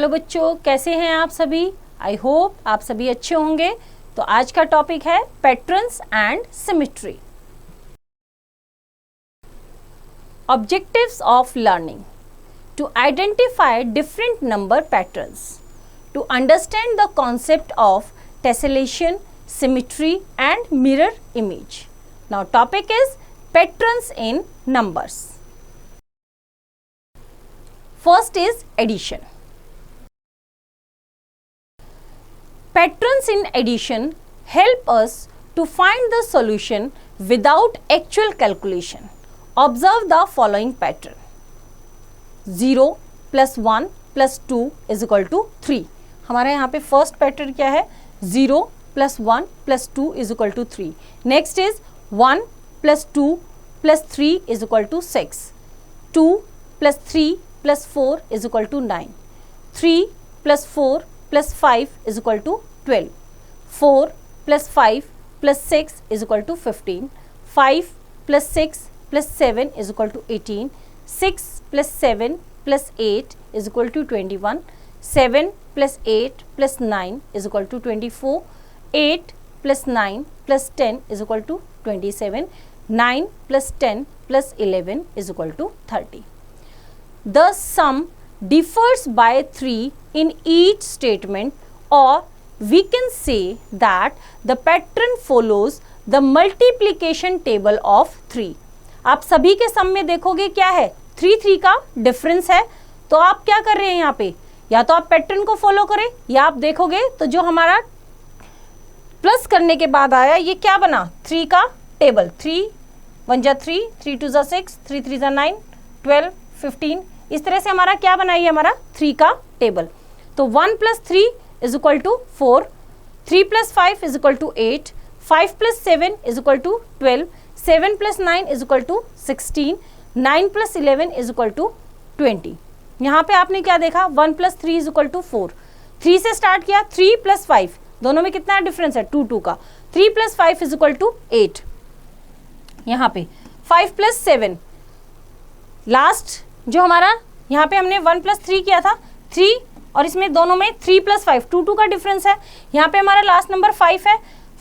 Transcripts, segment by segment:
Hello बच्चों, कैसे हैं आप सभी? आई होप आप सभी अच्छे होंगे। तो आज का टॉपिक है patterns and symmetry. Objectives of learning: to identify different number patterns, to understand the concept of tessellation, symmetry and mirror image. Now topic is patterns in numbers. First is addition. Patterns in addition help us to find the solution without actual calculation. Observe the following pattern. 0 plus 1 plus 2 is equal to 3. हमारा यहाँ पे first pattern क्या है? 0 plus 1 plus 2 is equal to 3. Next is 1 plus 2 plus 3 is equal to 6. 2 plus 3 plus 4 is equal to 9. 3 plus 4 plus 5 is equal to 12. 4 plus 5 plus 6 is equal to 15. 5 plus 6 plus 7 is equal to 18. 6 plus 7 plus 8 is equal to 21. 7 plus 8 plus 9 is equal to 24. 8 plus 9 plus 10 is equal to 27. 9 plus 10 plus 11 is equal to 30. The sum differs by 3 in each statement, or we can say that the pattern follows the multiplication table of 3. आप सभी के सम में देखोगे क्या है? 3 का difference है. तो आप क्या कर रहे हैं यहाँ पे? या तो आप पैटर्न को फॉलो करें, या आप देखोगे तो जो हमारा प्लस करने के बाद आया ये क्या बना? 3 का टेबल. 3 1 जा 3, 3 2 जा 6, 3 3 जा 9, 12, 15. इस तरह से हमारा क्या बना? ये हमारा 3 का टेबल. तो 1 plus 3 is equal to 4, 3 plus 5 is equal to 8, 5 plus 7 is equal to 12, 7 plus 9 is equal to 16, 9 plus 11 is equal to 20. यहाँ पे आपने क्या देखा? 1 plus 3 is equal to 4. 3 से स्टार्ट किया, 3 plus 5, दोनों में कितना डिफरेंस है? 2 का. 3 plus 5 is equal to 8. यहाँ पे 5 plus 7, लास्ट जो हमारा यहाँ पे हमने 1 plus 3 किया था, 3, और इसमें दोनों में 3 plus 5, 2 का डिफरेंस है. यहाँ पे हमारा लास्ट नंबर 5 है.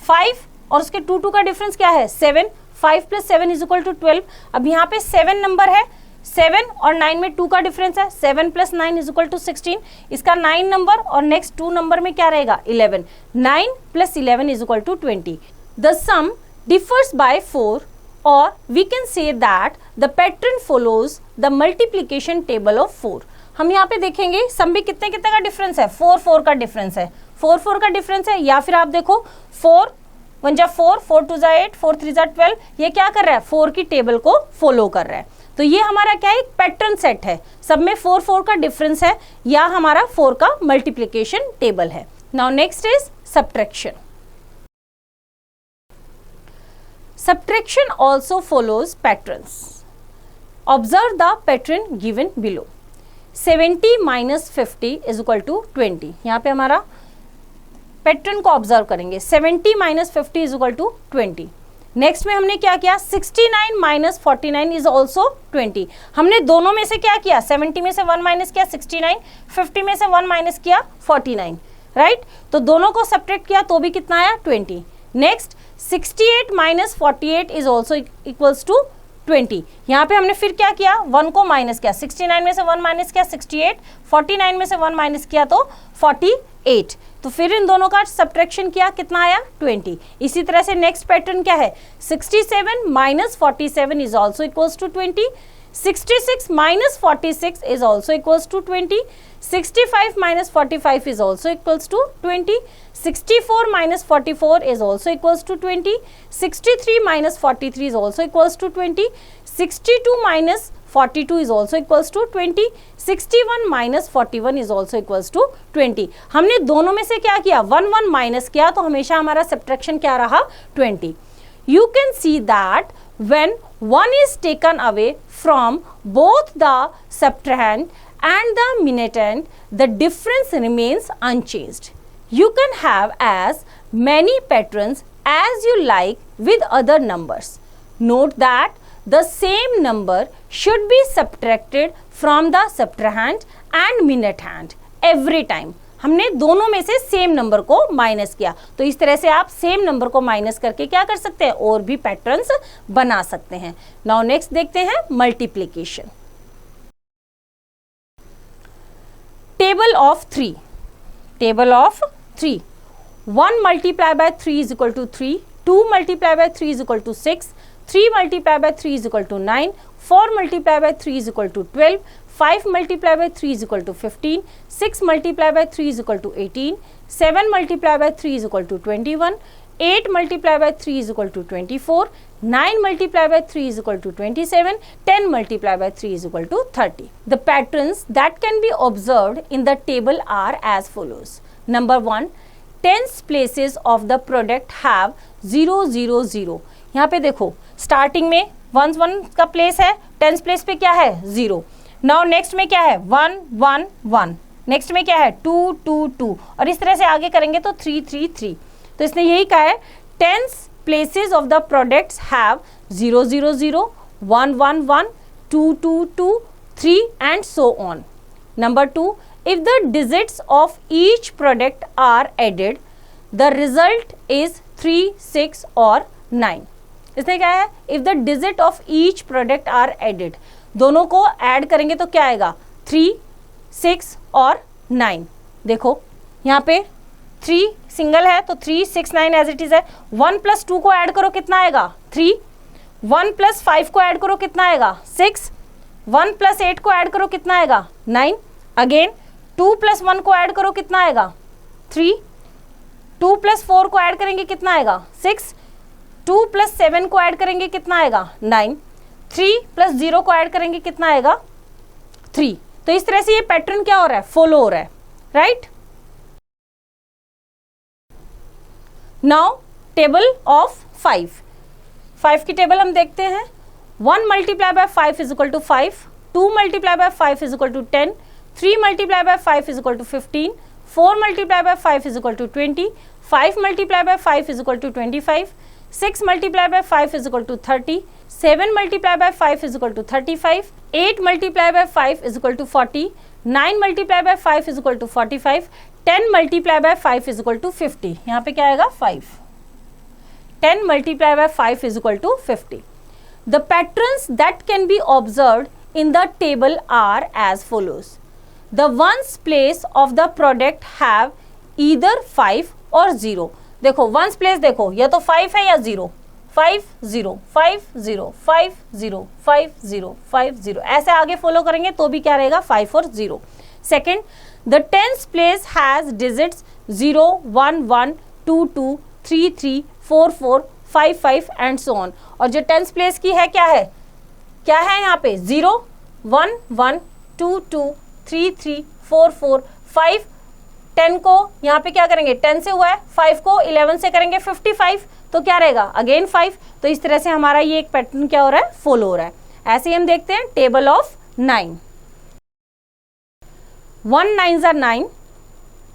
5 और उसके 2 का डिफरेंस क्या है? 7. 5 plus 7 इज इक्वल टू 12. अब यहाँ पे 7 नंबर है. 7 और 9 में 2 का डिफरेंस है. 7 plus 9 इज इक्वल टू 16. इसका 9 नंबर और नेक्स्ट 2 नंबर में क्या रहेगा? 11. 9 plus 11 is equal to 20. The sum differs by 4, or we can say that the pattern follows the multiplication table of 4. हम यहाँ पे देखेंगे सम भी कितने का डिफरेंस है? 4 का डिफरेंस है. 4 का डिफरेंस है. या फिर आप देखो 4 1 जा 4, 4 2 जा 8, 4 3 जा 12. ये क्या कर रहा है? 4 की टेबल को फॉलो कर रहा है. तो ये हमारा क्या है? एक पैटर्न सेट है. सब में 4 का डिफरेंस है, या हमारा 4 का मल्टीप्लीकेशन टेबल है. Now next is subtraction. Subtraction also follows patterns. Observe the pattern given below. 70 minus 50 is equal to 20. यहाँ पे हमारा पैटर्न को ऑब्जर्व करेंगे. 70 minus 50 is equal to 20. Next में हमने क्या किया? 69 minus 49 is also 20. हमने दोनों में से क्या किया? 70 में से 1 माइनस किया 69, 50 में से 1 माइनस किया 49, राइट? तो दोनों को सब्ट्रैक्ट किया तो भी कितना आया? 20. Next 68 minus 48 is also equals to 20. यहाँ पे हमने फिर क्या किया? 1 को माइनस किया. 69 में से 1 माइनस किया 68, 49 में से 1 माइनस किया तो 48. तो फिर इन दोनों का सब्ट्रैक्शन किया, कितना आया? 20. इसी तरह से नेक्स्ट पैटर्न क्या है? 67 minus 47 is also equals to 20. 66 minus 46 is also equals to 20. 65 minus 45 is also equals to 20. 64 minus 44 is also equals to 20. 63 minus 43 is also equals to 20. 62 minus 42 is also equals to 20. 61 minus 41 is also equals to 20. हमने दोनों में से क्या किया? 1 minus किया, तो हमेशा हमारा सब्ट्रैक्शन क्या रहा? 20. You can see that when 1 is taken away from both the subtrahend and the minuend, the difference remains unchanged. You can have as many patterns as you like with other numbers. Note that the same number should be subtracted from the subtrahend and minuend every time, हमने दोनों में से same number को minus किया। तो इस तरह से आप सेम नंबर को माइनस करके क्या कर सकते हैं, और भी पैटर्न्स बना सकते हैं। नाउ नेक्स्ट देखते हैं multiplication. Table of 3, table of 3, 1 multiplied by 3 is equal to 3, 2 multiplied by 3 is equal to 6, 3 multiplied by 3 is equal to 9, 4 multiplied by 3 is equal to 12, 5 multiplied by 3 is equal to 15, 6 multiplied by 3 is equal to 18, 7 multiplied by 3 is equal to 21, 8 multiplied by 3 is equal to 24, 9 multiplied by 3 is equal to 27, 10 multiplied by 3 is equal to 30. The patterns that can be observed in the table are as follows. Number 1, tens places of the product have 0 0 0. यहाँ पे देखो starting में 1 1 का place है, tens place पे क्या है 0. Now next में क्या है 1 1 1, नेक्स्ट में क्या है 2 2 2, और इस तरह से आगे करेंगे तो 3 3 3. तो इसने यही कहा है tens places of the products have 0 0 0, 1 1 1, 2 2 2, 3 and so on. Number 2, if the digits of each product are added, the result is 3 6 और 9. इसने क्या है if the digit of each product are added, दोनों को ऐड करेंगे तो क्या आएगा 3 6 और 9. देखो यहाँ पे 3 सिंगल है तो 3 6 9 एज इट इज है. 1 + 2 को ऐड करो कितना आएगा 3, 1 + 5 को ऐड करो कितना आएगा 6, 1 + 8 को ऐड करो कितना आएगा 9, अगेन 2 + 1 को ऐड करो कितना आएगा 3, 2 + 4 को ऐड करेंगे कितना आएगा 6, 2 + 7 को ऐड करेंगे कितना आएगा 9, 3 + 0 को ऐड करेंगे कितना आएगा 3. तो इस तरह से ये पैटर्न क्या हो रहा है फॉलो हो रहा है, राइट. नाउ टेबल ऑफ 5 की टेबल हम देखते हैं. 1 multiplied by 5 is equal to 5, 2 multiplied by 5 is equal to 10, 3 multiplied by 5 is equal to 15, 4 multiplied by 5 is equal to 20, 5 multiplied by 5 is equal to 25, 6 multiplied by 5 is equal to 30, 7 multiplied by 5 is equal to 35, 8 multiplied by 5 is equal to 40, 9 multiplied by 5 is equal to 45, 10 multiplied by 5 is equal to 50. यहाँ पे क्या आएगा 5. 10 multiplied by 5 is equal to 50. The patterns that can be observed in the table are as follows. The ones place of the product have either 5 or 0. देखो ones place देखो या तो 5 है या 0, 5 0 5 0 5 0 5 0 5 0, ऐसे आगे फॉलो करेंगे तो भी क्या रहेगा 5 और 0. Second, the tens place has digits 0 1 1 2 2 3 3 4 4 5 5 and so on. और जो टेंस प्लेस की है क्या है यहाँ पे 0 1 1 2 2 3 3 4 4 5. 10 को यहाँ पे क्या करेंगे 10 से हुआ है, 5 को 11 से करेंगे 55, तो क्या रहेगा अगेन 5. तो इस तरह से हमारा ये एक पैटर्न क्या हो रहा है फॉलो हो रहा है. ऐसे ही हम देखते हैं table of 9. 1 9s are 9,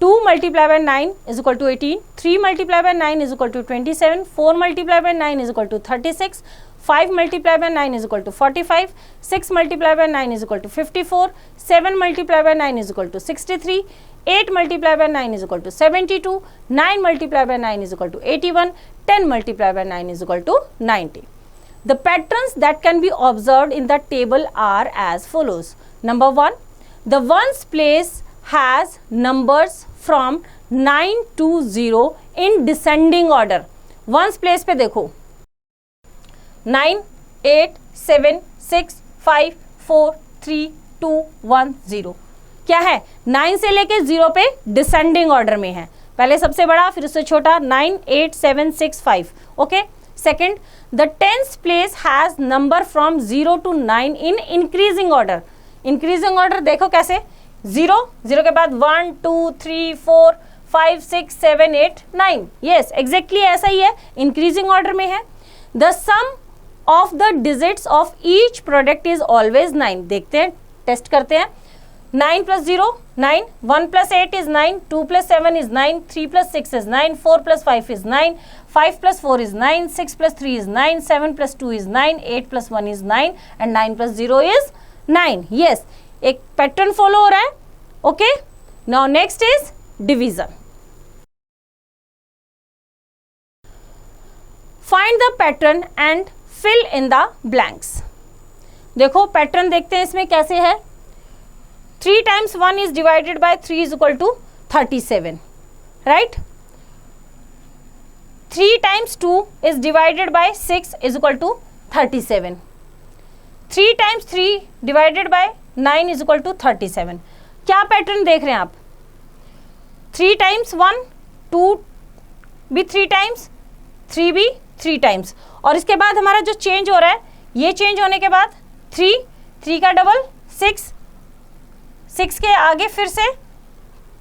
2 multiplied by 9 is equal to 18, 3 multiplied by 9 is equal to 27, 4 multiplied by 9 is equal to 36, 5 multiplied by 9 is equal to 45, 6 multiplied by 9 is equal to 54, 7 multiplied by 9 is equal to 63, 8 multiplied by 9 is equal to 72, 9 multiplied by 9 is equal to 81, 10 multiplied by 9 is equal to 90. The patterns that can be observed in the table are as follows. Number 1, the ones place has numbers from 9 to 0 in descending order. ones place पे देखो 9 8 7 6 5 4 3 2 1 0. क्या है 9 से लेके 0 पे descending order में है. पहले सबसे बड़ा फिर उससे छोटा 9 8 7 6 5. Okay. Second, the tens place has number from 0 to 9 in increasing order. Increasing order देखो कैसे 0 0 के बाद 1 2 3 4 5 6 7 8 9. यस एग्जैक्टली ऐसा ही है, इंक्रीजिंग ऑर्डर में है. The sum of the digits of each product is always 9. देखते हैं, टेस्ट करते हैं. 9 + 0 9, 1 + 8 is 9, 2 + 7 is 9, 3 + 6 is 9, 4 + 5 is 9, 5 + 4 is 9, 6 + 3 is 9, 7 + 2 is 9, 8 + 1 is 9 and 9 + 0 is 9. Yes, एक पैटर्न फॉलो हो रहा है. Okay. Now next is division. Find the pattern and fill in the blanks. देखो pattern देखते हैं इसमें कैसे है. 3 times 1 is divided by 3 is equal to 37, right? 3 times 2 is divided by 6 is equal to 37. 3 times 3 divided by 9 is equal to 37. क्या pattern देख रहे हैं आप? 3 times 1, 2 भी 3 times, 3 भी 3 times. और इसके बाद हमारा जो चेंज हो रहा है, ये चेंज होने के बाद 3 का डबल 6 के आगे फिर से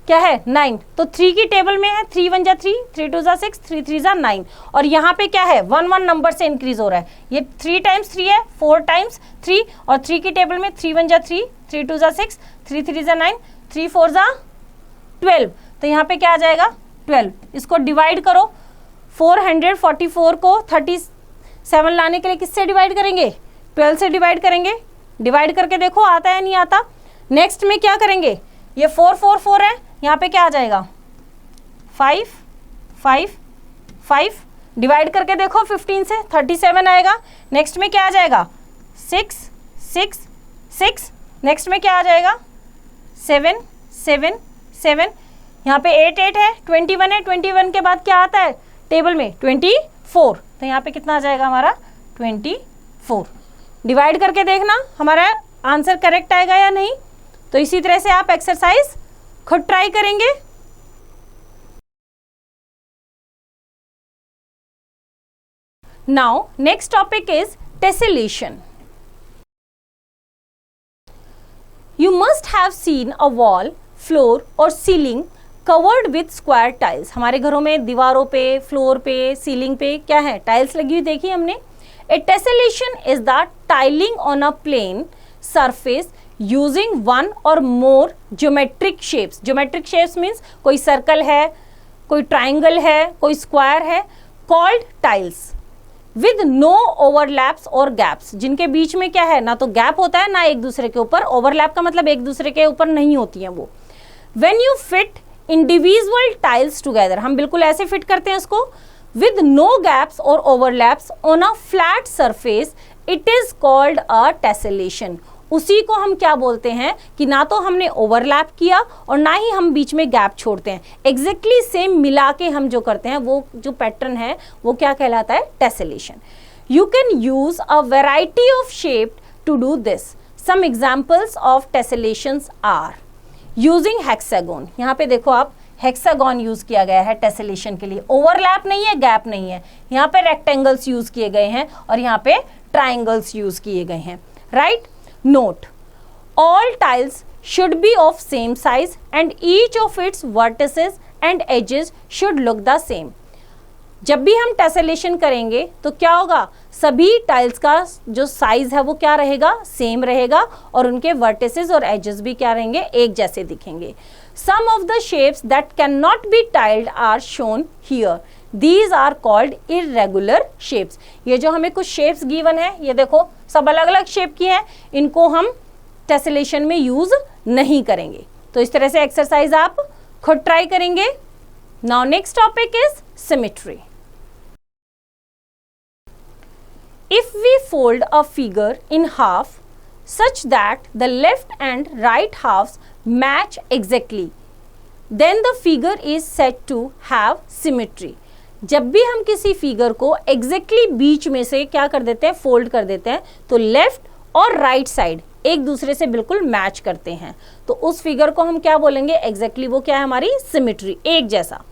क्या है 9. तो 3 की टेबल में है 3 1 जा 3, 3 2 जा 6, 3 3 जा 9. और यहाँ पे क्या है 1 1 नंबर से इंक्रीज हो रहा है. ये 3 times 3 है, 4 times 3, और 3 की टेबल में 3 1 जा 3, 3 2 जा 6, 3 3 जा 9, 3 4 जा 12. तो यहाँ पे क्या आ जाएगा 12. इसको डिवाइड करो. 444 को 37 लाने के लिए किससे डिवाइड करेंगे? 12 से डिवाइड करेंगे. डिवाइड करके देखो आता है नहीं आता. नेक्स्ट में क्या करेंगे? ये 4 4 4 है, यहाँ पे क्या आ जाएगा 5 5 5. डिवाइड करके देखो 15 से 37 आएगा. नेक्स्ट में क्या आ जाएगा 6 6 6. नेक्स्ट में क्या आ जाएगा 7 7 7. यहाँ पे 8 8 है, 21 है. 21 के बाद क्या आता है टेबल में 24. तो यहाँ पे कितना आ जाएगा हमारा 24. डिवाइड करके देखना हमारा आंसर करेक्ट आएगा या नहीं. तो इसी तरह से आप एक्सरसाइज खुद ट्राई करेंगे. Now next topic is tessellation. You must have seen a wall, floor और ceiling covered with square tiles. हमारे घरों में दीवारों पे, फ्लोर पे, सीलिंग पे क्या है टाइल्स लगी हुई देखी हमने. A tessellation is the tiling on a plane surface using one और more geometric shapes. Geometric shapes means कोई सर्कल है, कोई ट्राइंगल है, कोई स्क्वायर है, called tiles, with no overlaps और गैप्स. जिनके बीच में क्या है ना तो गैप होता है ना एक दूसरे के ऊपर. ओवरलैप का मतलब एक दूसरे के ऊपर नहीं होती है वो. When you fit individual tiles together, हम बिल्कुल ऐसे फिट करते हैं इसको, विद नो गैप्स और overlaps on a flat surface, it is called a tessellation. उसी को हम क्या बोलते हैं कि ना तो हमने ओवरलैप किया और ना ही हम बीच में गैप छोड़ते हैं. एग्जैक्टली सेम मिला के हम जो करते हैं वो जो पैटर्न है वो क्या कहलाता है tessellation. You can use a variety of shape to do this. Some examples of tessellations are using hexagon. यहाँ पे देखो आप हेक्सागोन यूज किया गया है टेसेलेशन के लिए. ओवरलैप नहीं है, गैप नहीं है. यहाँ पे रेक्टेंगल्स यूज किए गए हैं और यहाँ पे ट्राइंगल्स यूज किए गए हैं. Right. Note, all tiles should be of same size and each of its vertices and edges should look the same. जब भी हम टेसेलेशन करेंगे तो क्या होगा, सभी टाइल्स का जो साइज है वो क्या रहेगा, सेम रहेगा, और उनके वर्टिसेस और एजेस भी क्या रहेंगे, एक जैसे दिखेंगे. Some of the shapes that cannot be tiled are shown here. These are called irregular shapes. ये जो हमें कुछ शेप्स गिवन है, ये देखो सब अलग अलग शेप की है, इनको हम टेसेलेशन में यूज नहीं करेंगे. तो इस तरह से एक्सरसाइज आप खुद ट्राई करेंगे. Now next topic is symmetry. If we fold a figure in half such that the left and right halves match exactly, then the figure is said to have symmetry. जब भी हम किसी figure को exactly बीच में से क्या कर देते हैं, फोल्ड कर देते हैं, तो लेफ्ट और राइट साइड एक दूसरे से बिल्कुल मैच करते हैं, तो उस फिगर को हम क्या बोलेंगे, एग्जैक्टली वो क्या है हमारी सिमेट्री, एक जैसा.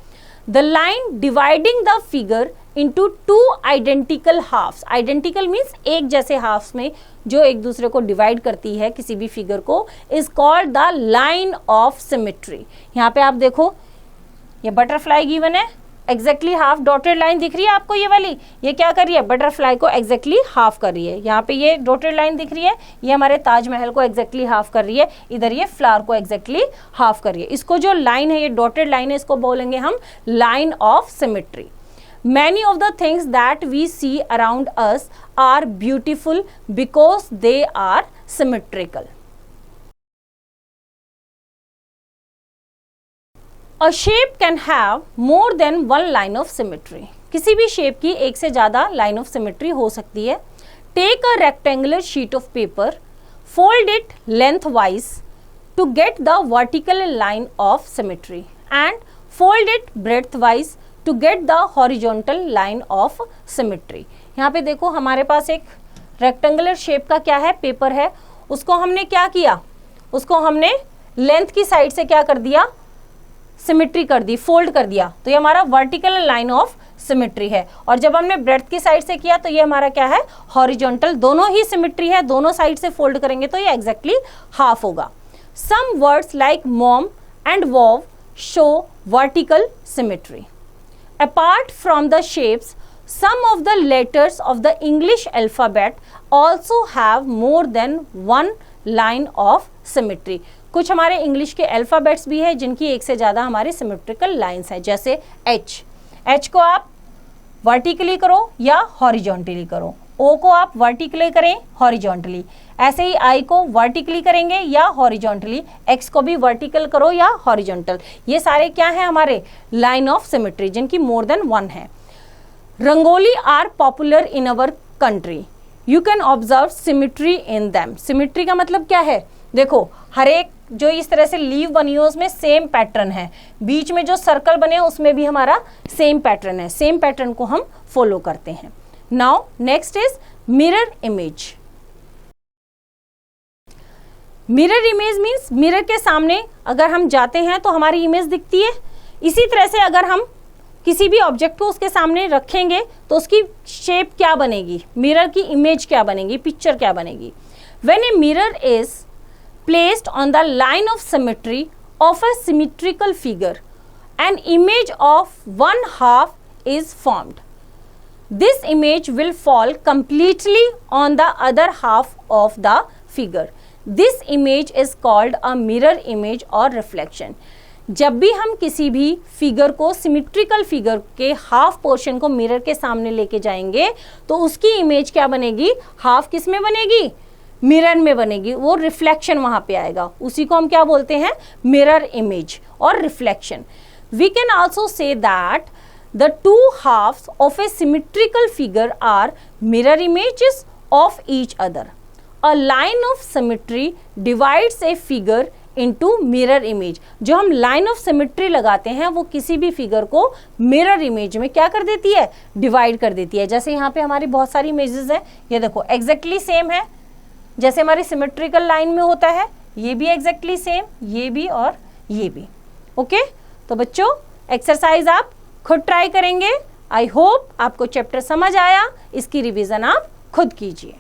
The line dividing the figure into two identical halves. Identical means एक जैसे हाफ्स में जो एक दूसरे को डिवाइड करती है किसी भी फिगर को, is called the line of symmetry. यहाँ पे आप देखो ये बटरफ्लाई गिवन है, एग्जैक्टली हाफ डॉटेड लाइन दिख रही है आपको, ये वाली, ये क्या कर रही है, बटरफ्लाई को एग्जैक्टली हाफ कर रही है. यहाँ पे ये डॉटेड लाइन दिख रही है, ये हमारे ताजमहल को एग्जैक्टली हाफ कर रही है. इधर ये फ्लावर को एग्जैक्टली हाफ कर रही है. इसको जो लाइन है, ये डॉटेड लाइन है, इसको बोलेंगे हम line of symmetry. Many of the things that we see around us are beautiful because they are symmetrical. A shape can have more than one line of symmetry, किसी भी shape की एक से ज्यादा लाइन ऑफ सिमेट्री हो सकती है. Take a rectangular sheet of paper, fold it lengthwise to get the vertical line of symmetry and fold it breadthwise to get the horizontal line of symmetry. यहाँ पे देखो हमारे पास एक रेक्टेंगुलर शेप का क्या है, पेपर है, उसको हमने क्या किया, उसको हमने लेंथ की साइड से क्या कर दिया, सिमेट्री कर दी, फोल्ड कर दिया, तो ये हमारा वर्टिकल लाइन ऑफ सिमेट्री है. और जब हमने ब्रेड्थ की साइड से किया तो ये हमारा क्या है, हॉरिजॉन्टल, दोनों ही सिमेट्री है, दोनों साइड से फोल्ड करेंगे तो ये एग्जैक्टली हाफ होगा. Some words like mom and wow show vertical symmetry. Apart from the shapes, some of the letters of the English alphabet also have more than one line of symmetry. कुछ हमारे English के alphabets भी है जिनकी एक से ज़्यादा हमारे सिमेट्रिकल लाइंस है, जैसे एच को आप वर्टिकली करो या हॉरिजॉन्टली करो, ओ को आप वर्टिकली करें हॉरिजॉन्टली, ऐसे ही आई को वर्टिकली करेंगे या हॉरिजॉन्टली, एक्स को भी वर्टिकल करो या हॉरिजॉन्टल. ये सारे क्या है हमारे लाइन ऑफ सिमेट्री जिनकी मोर देन वन है. Rangoli are popular in our country, you can observe symmetry in them. Symmetry का मतलब क्या है, देखो हर एक जो इस तरह से लीव बनी हो उसमें सेम पैटर्न है, बीच में जो सर्कल बने हो उसमें भी हमारा सेम पैटर्न है, सेम पैटर्न को हम फॉलो करते हैं. Now next is mirror image. Mirror image means mirror के सामने अगर हम जाते हैं तो हमारी इमेज दिखती है. इसी तरह से अगर हम किसी भी ऑब्जेक्ट को उसके सामने रखेंगे तो उसकी शेप क्या बनेगी, मिरर की इमेज क्या बनेगी, पिक्चर क्या बनेगी. When a mirror is placed on the line of symmetry of a symmetrical figure, an image of one half is formed. This image will fall completely on the other half of the figure. This image is called a mirror image or reflection. जब भी हम किसी भी figure को, symmetrical figure के half portion को mirror के सामने लेके जाएंगे तो उसकी इमेज क्या बनेगी, हाफ किस में बनेगी, मिरर में बनेगी, वो रिफ्लेक्शन वहां पे आएगा, उसी को हम क्या बोलते हैं, मिरर इमेज और reflection. We can also say that the two halves of a symmetrical figure are mirror images of each other. A line of symmetry divides a figure into mirror image. जो हम line of symmetry लगाते हैं वो किसी भी figure को mirror image में क्या कर देती है, डिवाइड कर देती है. जैसे यहाँ पे हमारी बहुत सारी इमेजेस है, ये देखो एग्जैक्टली सेम है, जैसे हमारी सिमेट्रिकल लाइन में होता है, ये भी एग्जैक्टली सेम, ये भी और ये भी. ओके तो बच्चों एक्सरसाइज आप खुद ट्राई करेंगे. आई होप आपको चैप्टर समझ आया, इसकी रिवीजन आप खुद कीजिए.